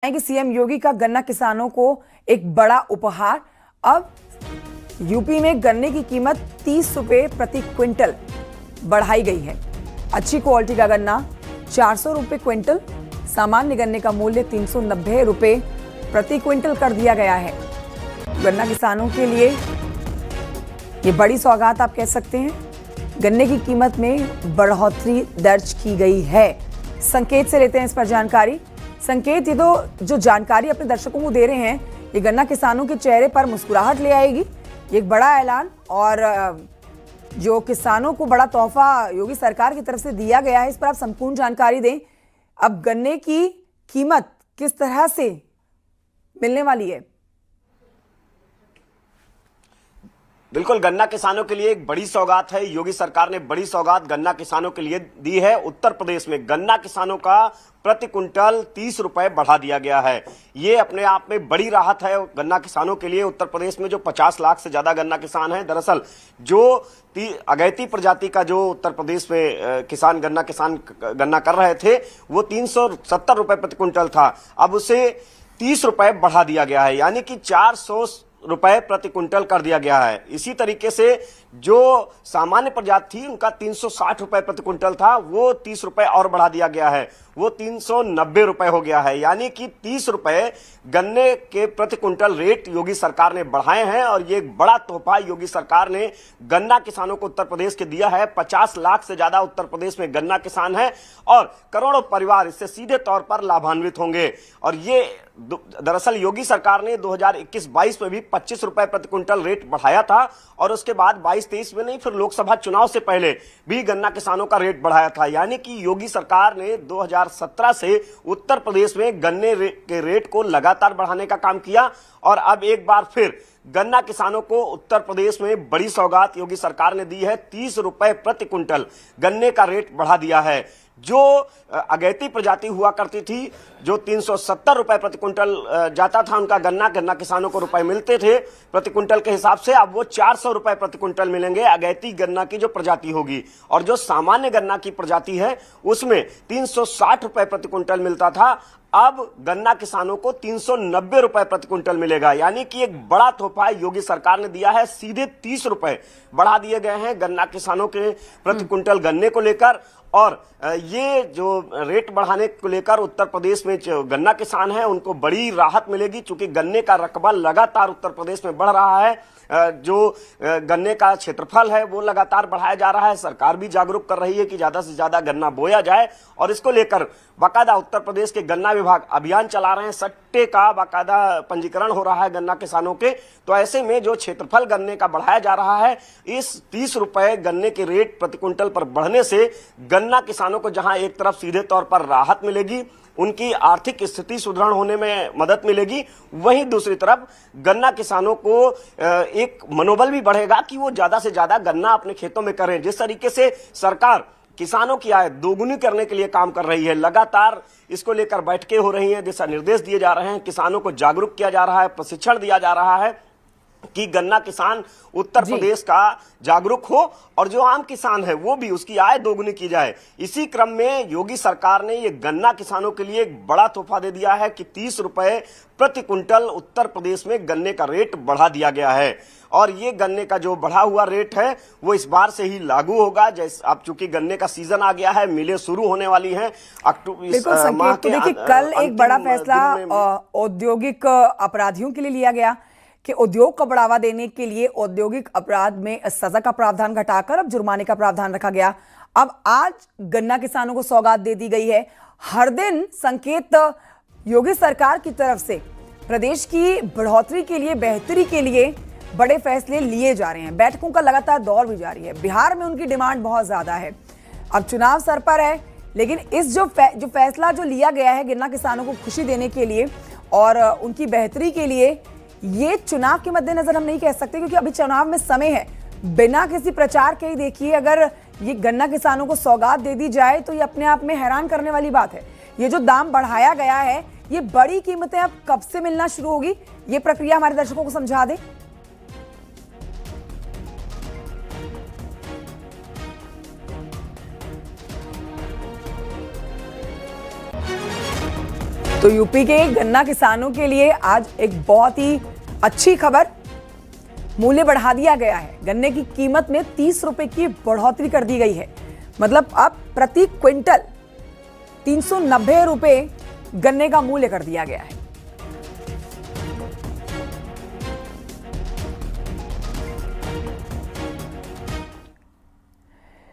है कि सीएम योगी का गन्ना किसानों को एक बड़ा उपहार। अब यूपी में गन्ने की कीमत 30 रुपए प्रति क्विंटल बढ़ाई गई है। अच्छी क्वालिटी का गन्ना 400 रुपए क्विंटल, सामान्य गन्ने का मूल्य 390 रुपए प्रति क्विंटल कर दिया गया है। गन्ना किसानों के लिए ये बड़ी सौगात आप कह सकते हैं। गन्ने की कीमत में बढ़ोतरी दर्ज की गई है। संकेत से लेते हैं इस पर जानकारी। संकेत, ये तो जो जानकारी अपने दर्शकों को दे रहे हैं, ये गन्ना किसानों के चेहरे पर मुस्कुराहट ले आएगी। ये एक बड़ा ऐलान और जो किसानों को बड़ा तोहफा योगी सरकार की तरफ से दिया गया है, इस पर आप संपूर्ण जानकारी दें। अब गन्ने की कीमत किस तरह से मिलने वाली है? बिल्कुल, गन्ना किसानों के लिए एक बड़ी सौगात है। योगी सरकार ने बड़ी सौगात गन्ना किसानों के लिए दी है। उत्तर प्रदेश में गन्ना किसानों का प्रति क्विंटल 30 रुपए बढ़ा दिया गया है। ये अपने आप में बड़ी राहत है गन्ना किसानों के लिए। उत्तर प्रदेश में जो 50 लाख से ज्यादा गन्ना किसान हैं, दरअसल जो अगैती प्रजाति का जो उत्तर प्रदेश में किसान गन्ना कर रहे थे, वो 370 रुपए प्रति क्विंटल था। अब उसे 30 रुपए बढ़ा दिया गया है, यानी कि 400 रुपए प्रति क्विंटल कर दिया गया है। इसी तरीके से जो सामान्य प्रजाति थी, उनका 360 रुपए प्रति क्विंटल था, वो 30 रुपए और बढ़ा दिया गया है, वो 390 रुपए हो गया है। यानी कि 30 रुपए गन्ने के प्रति क्विंटल रेट योगी सरकार ने बढ़ाए हैं। और ये एक बड़ा तोहफा योगी सरकार ने गन्ना किसानों को उत्तर प्रदेश के दिया है। 50 लाख से ज्यादा उत्तर प्रदेश में गन्ना किसान है और करोड़ों परिवार इससे सीधे तौर पर लाभान्वित होंगे। और ये दरअसल योगी सरकार ने 2021-22 में भी 25 रुपए प्रति क्विंटल रेट बढ़ाया था और उसके बाद 22-23 में नहीं, फिर लोकसभा चुनाव से पहले भी गन्ना किसानों का रेट बढ़ाया था। यानी कि योगी सरकार ने 2017 से उत्तर प्रदेश में गन्ने के रेट को लगातार बढ़ाने का काम किया। और अब एक बार फिर गन्ना किसानों को उत्तर प्रदेश में बड़ी सौगात योगी सरकार ने दी है। 30 रुपए प्रति क्विंटल गन्ने का रेट बढ़ा दिया है। जो अगैती प्रजाति हुआ करती थी, जो 370 रुपए प्रति क्विंटल जाता था उनका गन्ना किसानों को रुपए मिलते थे प्रति क्विंटल के हिसाब से, अब वो 400 रुपए प्रति क्विंटल मिलेंगे अगैती गन्ना की जो प्रजाति होगी। और जो सामान्य गन्ना की प्रजाति है, उसमें 360 रुपए प्रति क्विंटल मिलता था, अब गन्ना किसानों को 390 रुपए प्रति क्विंटल मिलेगा। यानी कि एक बड़ा तोहफा योगी सरकार ने दिया है। सीधे 30 रुपए बढ़ा दिए गए हैं गन्ना किसानों के प्रति क्विंटल गन्ने को लेकर। और ये जो रेट बढ़ाने को लेकर उत्तर प्रदेश में जो गन्ना किसान हैं, उनको बड़ी राहत मिलेगी, क्योंकि गन्ने का रकबा लगातार उत्तर प्रदेश में बढ़ रहा है। जो गन्ने का क्षेत्रफल है वो लगातार बढ़ाया जा रहा है। सरकार भी जागरूक कर रही है कि ज्यादा से ज्यादा गन्ना बोया जाए और इसको लेकर बाकायदा उत्तर प्रदेश के गन्ना विभाग अभियान चला रहे हैं। सट्टे का बाकायदा पंजीकरण हो रहा है गन्ना किसानों के। तो ऐसे में जो क्षेत्रफल गन्ने का बढ़ाया जा रहा है, इस 30 रुपए गन्ने के रेट प्रति क्विंटल पर बढ़ने से गन्ना किसानों को जहां एक तरफ सीधे तौर पर राहत मिलेगी, उनकी आर्थिक स्थिति सुदृढ़ होने में मदद मिलेगी, वहीं दूसरी तरफ गन्ना किसानों को एक मनोबल भी बढ़ेगा कि वो ज्यादा से ज्यादा गन्ना अपने खेतों में करें। जिस तरीके से सरकार किसानों की आय दोगुनी करने के लिए काम कर रही है, लगातार इसको लेकर बैठकें हो रही हैं, दिशा निर्देश दिए जा रहे हैं, किसानों को जागरूक किया जा रहा है, प्रशिक्षण दिया जा रहा है कि गन्ना किसान उत्तर प्रदेश का जागरूक हो और जो आम किसान है वो भी उसकी आय दोगुनी की जाए। इसी क्रम में योगी सरकार ने ये गन्ना किसानों के लिए एक बड़ा तोहफा दे दिया है कि 30 रुपए प्रति क्विंटल उत्तर प्रदेश में गन्ने का रेट बढ़ा दिया गया है। और ये गन्ने का जो बढ़ा हुआ रेट है वो इस बार से ही लागू होगा। जैसे अब चूंकि गन्ने का सीजन आ गया है, मिलें शुरू होने वाली हैं अक्टूबर माह के। देखिए, कल एक बड़ा फैसला औद्योगिक अपराधियों के लिए लिया गया कि उद्योग को बढ़ावा देने के लिए औद्योगिक अपराध में सजा का प्रावधान घटाकर अब जुर्माने का प्रावधान रखा गया। अब आज गन्ना किसानों को सौगात दे दी गई है। हर दिन संकेत योगी सरकार की तरफ से प्रदेश की बढ़ोतरी के लिए, बेहतरी के लिए बड़े फैसले लिए जा रहे हैं। बैठकों का लगातार दौर भी जारी है। बिहार में उनकी डिमांड बहुत ज्यादा है। अब चुनाव सर पर है, लेकिन इस जो फैसला जो लिया गया है गन्ना किसानों को खुशी देने के लिए और उनकी बेहतरी के लिए, ये चुनाव के मद्देनजर हम नहीं कह सकते, क्योंकि अभी चुनाव में समय है। बिना किसी प्रचार के ही देखिए, अगर ये गन्ना किसानों को सौगात दे दी जाए तो ये अपने आप में हैरान करने वाली बात है। ये जो दाम बढ़ाया गया है, ये बड़ी कीमतें अब कब से मिलना शुरू होगी, ये प्रक्रिया हमारे दर्शकों को समझा दें। तो यूपी के गन्ना किसानों के लिए आज एक बहुत ही अच्छी खबर, मूल्य बढ़ा दिया गया है। गन्ने की कीमत में 30 रुपए की बढ़ोतरी कर दी गई है। मतलब अब प्रति क्विंटल 390 रुपए गन्ने का मूल्य कर दिया गया है।